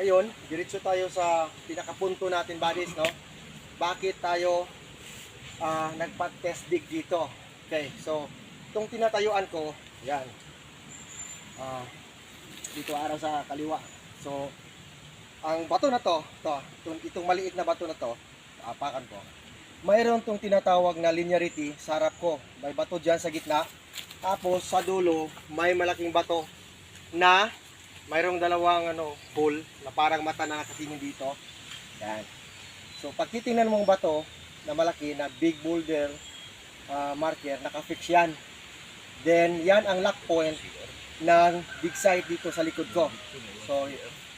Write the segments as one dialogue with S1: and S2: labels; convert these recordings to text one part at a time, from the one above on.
S1: Ngayon, diretso tayo sa pinakapunto natin, buddies, no? Bakit tayo nagpa-test dig dito? Okay, so itong tinatayuan ko, yan. Dito araw sa kaliwa. So, ang bato na to, itong maliit na bato na to, apakan ko. Mayroon tong tinatawag na linearity sa harap ko. May bato dyan sa gitna. Tapos sa dulo, may malaking bato na mayroong dalawang hole na parang mata na nakatingin dito. Yan. So pag titingnan mong bato na malaki na big boulder marker, naka-fix yan. Then yan ang lock point ng big site dito sa likod ko. So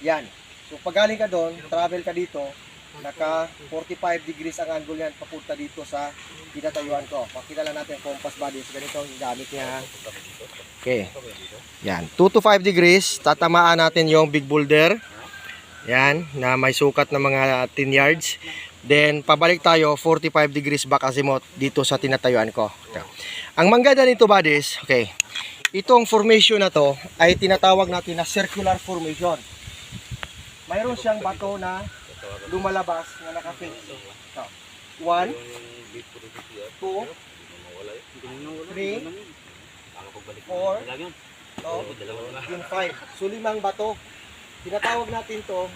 S1: yan. So pag galing ka doon, travel ka dito, naka 45 degrees ang angle yan papunta dito sa tinatayuan ko. Pakita lang natin compass buddies. Ganito ang gamit niya. Okay. Yan. 2 to 5 degrees. Tatamaan natin yung big boulder. Yan. Na may sukat na mga 10 yards. Then, pabalik tayo 45 degrees back azimuth dito sa tinatayuan ko. Okay. Ang mangganda nito buddies, okay. Itong formation na to ay tinatawag natin na circular formation. Mayroon siyang bato na lumalabas na naka-fix. 1, 2, 3, 4, 5. So 5 bato. Tinatawag natin to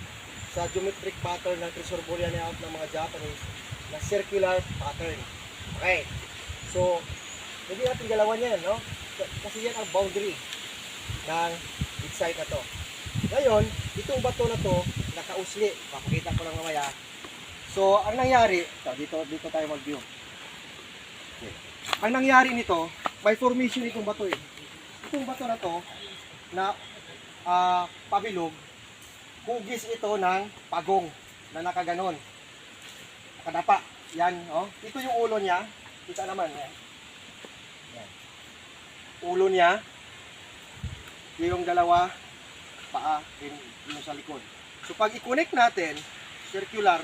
S1: sa geometric pattern ng Trisor-Borean layout ng mga Japanese na circular pattern. Okay. So, hindi natin galawan yan, no? Kasi yan ang boundary ng big site na to. Ngayon, itong bato na to, nakausli. Papakita ko lang mamaya. So, ang nangyari, dito tayo mag-view. Okay. Ang nangyari nito, may formation itong bato eh. Itong bato na to, na pabilog, hugis ito ng pagong na nakaganon. Nakadapa. Yan, oh. Ito yung ulo niya. Kita naman, yan. Yan. Ulo niya. Yung dalawa, paa, yung sa likod. So pag i-connect natin, circular,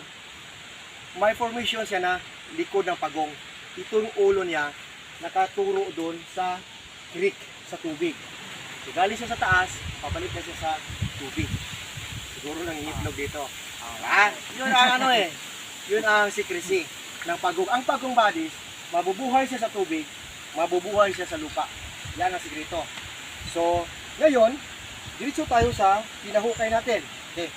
S1: may formation siya na likod ng pagong. Ito yung ulo niya, nakaturo doon sa creek, sa tubig. So galing siya sa taas, pabalik na siya sa tubig. Siguro nangingitlog dito. Yun ang yun ang secrecy ng pagong. Ang pagong buddies, mabubuhay siya sa tubig, mabubuhay siya sa lupa. Yan ang sikreto. So, ngayon, diretso tayo sa pinahukay natin. Okay.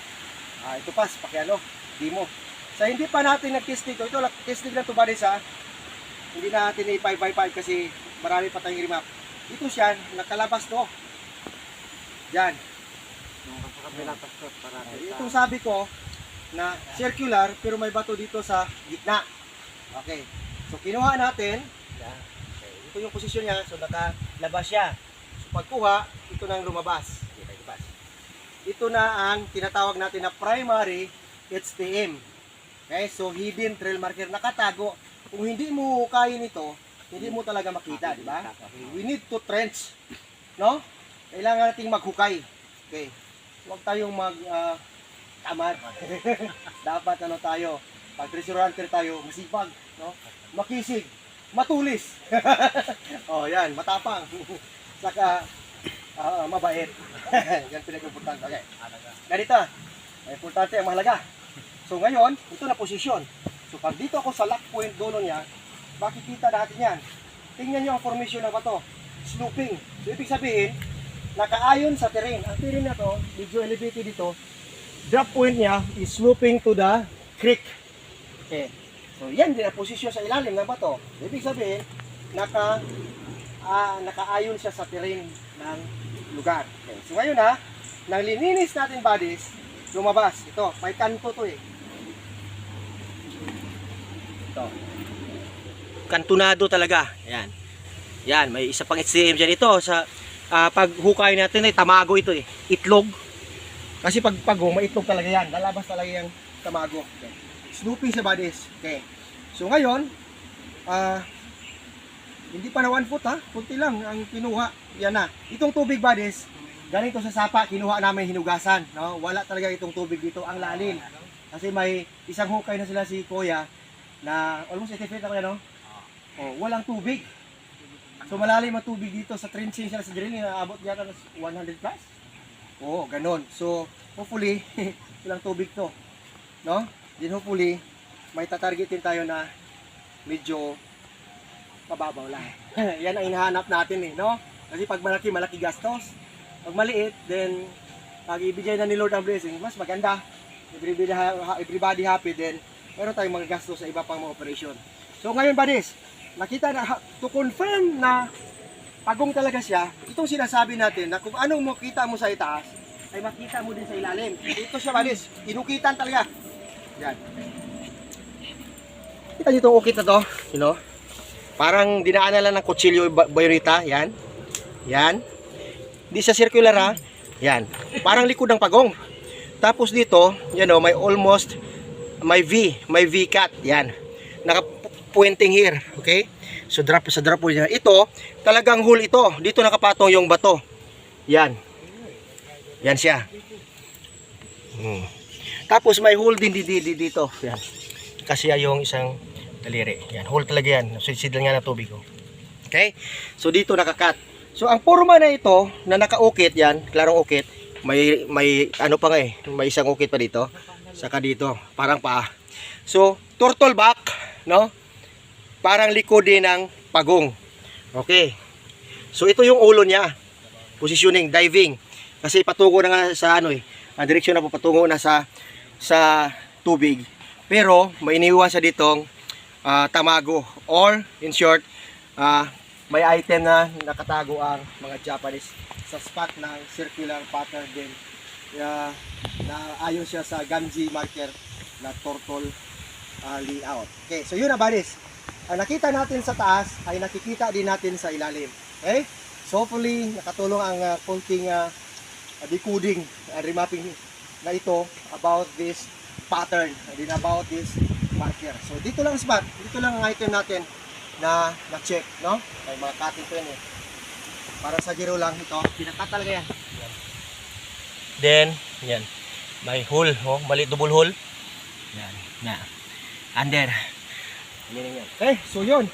S1: Ito pakiano, demo. Sa hindi pa natin nag-testing ito testing lang ito buddies ha. Hindi natin i-5x5 kasi marami pa tayong remap. Ito siya, nakalabas to. Yan. Itong sabi ko na circular pero may bato dito sa gitna. Okay. So kinuha natin. Ito yung posisyon niya. So nakalabas siya. So pagkuha, ito na ang lumabas. Ito na ang tinatawag natin na primary HTM. Okay, so hidden trail marker, nakatago. Kung hindi mo hukayin ito, hindi mo talaga makita, di ba? Okay. We need to trench. No? Kailangan nating maghukay. Okay. Huwag tayong tamad. Dapat tayo, pag treasure hunter tayo, masipag, no? Makisig, matulis. Oh, yan, matapang. Saka mabait. Yan pinag-importante. Okay. Ganito. Importante ang mahalaga. So ngayon, ito na posisyon. So pag dito ako sa lock point dulo niya, makikita natin yan. Tingnan nyo ang formation ng bato. Sloping. So ibig sabihin, nakaayon sa terrain. Ang terrain na to, medyo elevated dito. Drop point niya is sloping to the creek. Okay. So yan din ang posisyon sa ilalim ng bato. Ibig sabihin, nakaayon siya sa terrain ng lugar. Okay. So ngayon nang lininis natin buddies, lumabas. Ito, may kanto to eh. Ito. Kantunado talaga. Yan. Yan, may isa pang HCM dyan. Ito, sa paghukay natin, tamago ito eh. Itlog. Kasi pag pagong, may itlog talaga yan. Lalabas talaga yung tamago. Okay. Snooping sa buddies. Okay. So ngayon, hindi pa na 1 foot ha. Kunti lang ang kinuha. Yan na. Itong tubig buddies, galing to sa sapa, kinuha namin hinugasan. No? Wala talaga itong tubig dito. Ang lalim. Kasi may isang hukay na sila si Kuya na almost 80 feet ako yan, no? Oh, walang tubig. So malalim ang tubig dito sa trenching sila sa drilling, naabot yata ng 100 plus. Oo, ganun. So hopefully Walang tubig to. No? Then hopefully, may tatargetin tayo na medyo mababaw lang. Yan ang hinahanap natin eh, no? Kasi pag malaki, malaki gastos. Pag maliit, then pag ibigay na ni Lord ang blessing, mas maganda. Everybody happy, then meron tayong mga gastos sa iba pang mga operation. So ngayon, buddies, nakita na, to confirm na pagong talaga siya, itong sinasabi natin na kung anong makita mo sa itaas, ay makita mo din sa ilalim. Ito siya, buddies, inukitan talaga. Yan. Kita nyo itong ukit na to, you know? Parang dinaanan lang ng kutsilyo bayrita, yan. Yan. Hindi sa circular ha. Yan. Parang likod ng pagong. Tapos dito, you know, may almost, may V cut, yan. Naka-pointing here, okay? So sa drop po niya. Ito, talagang hole ito. Dito nakapatong yung bato. Yan. Yan siya. Tapos may hole din dito. Yan. Kasi yung isang daliri. Yan, hole talaga yan. Susidlan nga ng tubig. Oh. Okay? So dito nakakat. So ang forma na ito na nakaukit yan, klarong ukit, may ano pa nga eh, may isang ukit pa dito. Saka dito, parang paa. So turtle back, no? Parang likod din ng pagong. Okay. So ito yung ulo niya. Positioning, diving. Kasi patungo na nga sa ano eh, direksyon na po patungo na sa tubig. Pero may iniwan sa ditong tamago, or in short, may item na nakatago ang mga Japanese sa spot ng circular pattern din. Na ayon siya sa Ganji marker na turtle layout. Okay, so yun na, buddies. Ang nakita natin sa taas ay nakikita din natin sa ilalim. Okay? So hopefully nakatulong ang konting decoding, remapping na ito about this pattern and then about this marker. So dito lang spot, dito lang ang item natin na check, no? May mga cutting ko yan eh. Para sa giro lang ito, pinakat talaga yan. Then, yan. May hole, oh, maliit double hole. Yan, na. Under. Okay, so yun.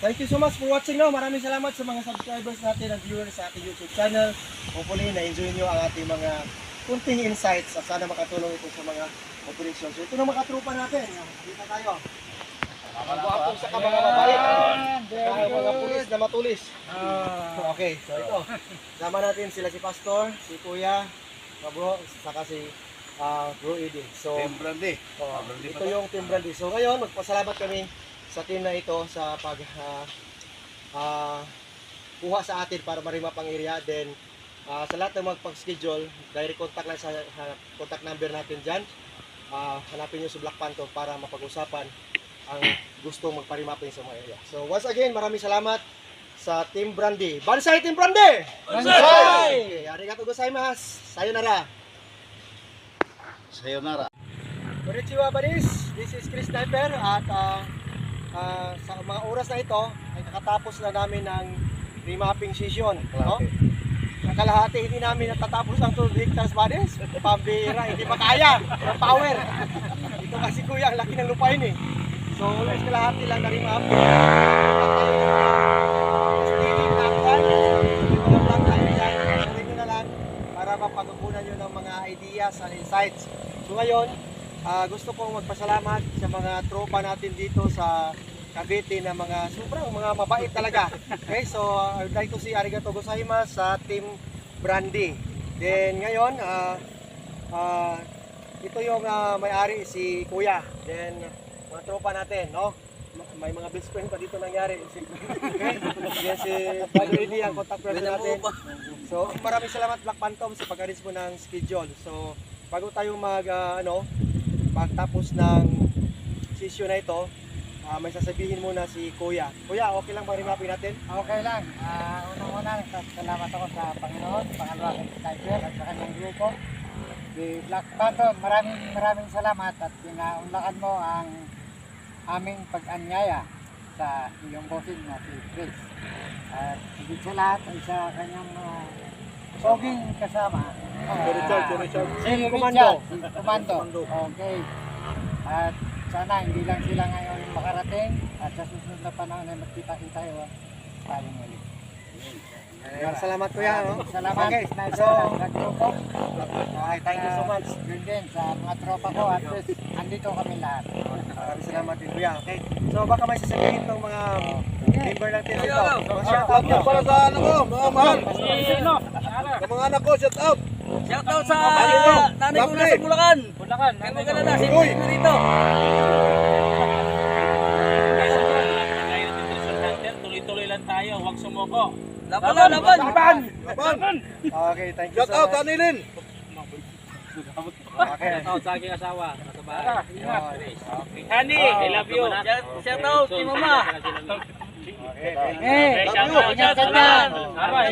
S1: Thank you so much for watching, no? Maraming salamat sa mga subscribers natin at viewers sa ating YouTube channel. Hopefully, na-enjoy nyo ang ating mga kunting insights at sana makatulong ito sa mga operation. So ito na mga trupa natin. Dito tayo. Mga sa mga mabait. Mga pulis na matulis. Okay, so ito. Sama natin sila si Pastor, si Kuya, Bro, saka si Bro Eddie. So,
S2: Team Brandy.
S1: Ito yung Team Brandy. So ngayon, magpasalamat kami sa team na ito sa pag kuha sa atin para marima pang area. Then, sa lahat ng magpag-schedule, direct contact lang sa contact number natin dyan. Hanapin nyo si Black Panther para mapag-usapan ang gustong magparimapin sa mga area. So once again, maraming salamat sa Team Brandy. Bansay Team Brandy! Bansay! Arigatou gozaimasu. Sayonara.
S2: Sayonara.
S1: Konnichiwa, buddies. This is Chris Sniper at sa mga oras na ito ay kakatapos na namin ng remapping session. No? Sa kalahati, hindi namin natatapos ang 2 hectares, buddies. Pambira, hindi makaya. Ang power. Ito kasi kuya, ang laki ng lupain eh. So, always kalahati lang na remap. Para mapagkukunan nyo ng mga ideas and insights. So ngayon, gusto kong magpasalamat sa mga tropa natin dito sa Cavite na mga sobrang mga mabait talaga. Okay, so I would like to say arigatou gozaimasu sa Team Brandy. Then ngayon, ito yung may-ari si Kuya. Then mga tropa natin, no? May mga best friend pa dito nangyari. Okay? Yan si Padre ang contact person natin. So maraming salamat Black Phantom sa pag-arrange mo ng schedule. So bago tayo pagtapos ng session na ito, may sasabihin muna si Kuya. Kuya, okay lang bang remapin natin?
S3: Okay lang. Unang-una, salamat ako sa Panginoon, pangalawa kay Sniper at sa kanyang grupo. Si Black Phantom, maraming salamat at pinaunlakan mo ang aming pag-anyaya sa iyong bossing na si Chris. At higit sa lahat ay sa kanyang poging kasama.
S1: Richard.
S3: Si Richard, si Komando. Okay. At sana hindi lang sila ngayon makarating at sa susunod na panahon ay magkita-kita tayo. Paling ulit.
S1: Salamat kuya, no?
S3: Salamat.
S1: Okay,
S3: Sniper
S1: so,
S3: at grupo.
S1: okay, thank you so much.
S3: Yun din sa mga tropa ko at least andito kami lahat.
S1: Maraming salamat din kuya, okay? So baka may sasabihin ng mga member natin dito. Shout out nyo.
S2: Para sa ano ko, mga mahal. Sa mga anak ko, shout out.
S4: Shoutout sa nanay ko nasa Bulacan. Kaya magalala, si
S2: Uy.
S4: na rito.
S5: Tuloy-tuloy lang tayo, huwag sumuko.
S4: Laban!
S2: Laban.
S1: Okay, thank you
S2: Shout
S1: so
S2: out,
S1: much.
S2: Anilin.
S1: Okay.
S5: Shoutout sa aking asawa, nasa bahay.
S1: Okay.
S5: Honey, I love you.
S4: Shoutout si Mama.
S1: Okay.
S3: Ingat ka dyan.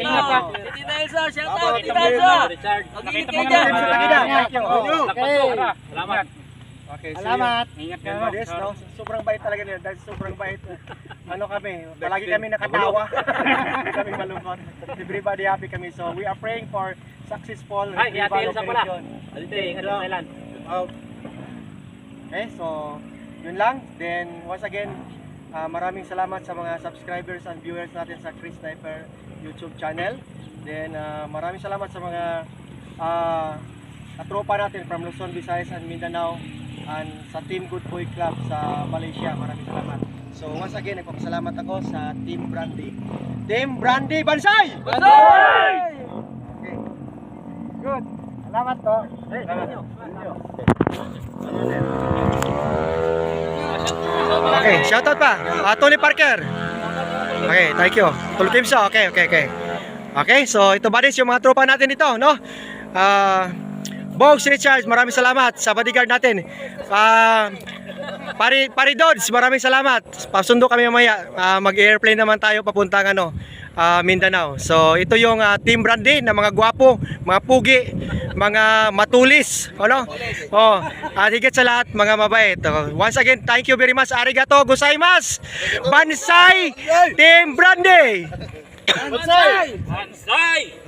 S5: Ingat ka.
S4: Si Tita Elsa, shoutout Tita Elsa.
S5: Richard,
S4: Mag-ingat
S5: nakita
S4: kayo
S5: mo
S4: dyan.
S5: na.
S1: Thank you.
S3: Okay.
S5: Salamat.
S1: Okay, see you.
S3: Salamat.
S5: Ingat ka.
S1: Remember this, no? Sobrang bait talaga nila. Dahil sobrang bait. Ano kami, palagi kami nakatawa. Kami malungkot. Everybody happy kami. So we are praying for successful
S5: Ay,
S1: retrieval
S5: Ate Elsa pala.
S1: operation.
S5: Dito, ingat sa Thailand.
S1: Out. Okay, so yun lang. Then once again, maraming salamat sa mga subscribers and viewers natin sa Chris Sniper YouTube channel. Then maraming salamat sa mga katropa natin from Luzon, Visayas and Mindanao and sa Team Good Boy Club sa Malaysia. Maraming salamat. So once again, nagpapasalamat ako sa Team Brandy. Team Brandy Bansay! Okay.
S3: Good. Salamat po.
S1: Okay, shoutout pa. Tony Parker. Okay, thank you. Tulkimso. Okay. Okay, so ito ba yung mga tropa natin dito, no? Bogs Richards, maraming salamat sa bodyguard natin. Pari Dodds, maraming salamat. Pasundo kami mamaya. Mag-airplane naman tayo papuntang Mindanao. So ito yung Team Brandy na mga gwapo, mga pugi, mga matulis, ano? Oh, at higit sa lahat mga mabait. Once again, thank you very much. Arigato gozaimasu. Bansai Team Brandy.
S2: Bansay.
S5: Hansay!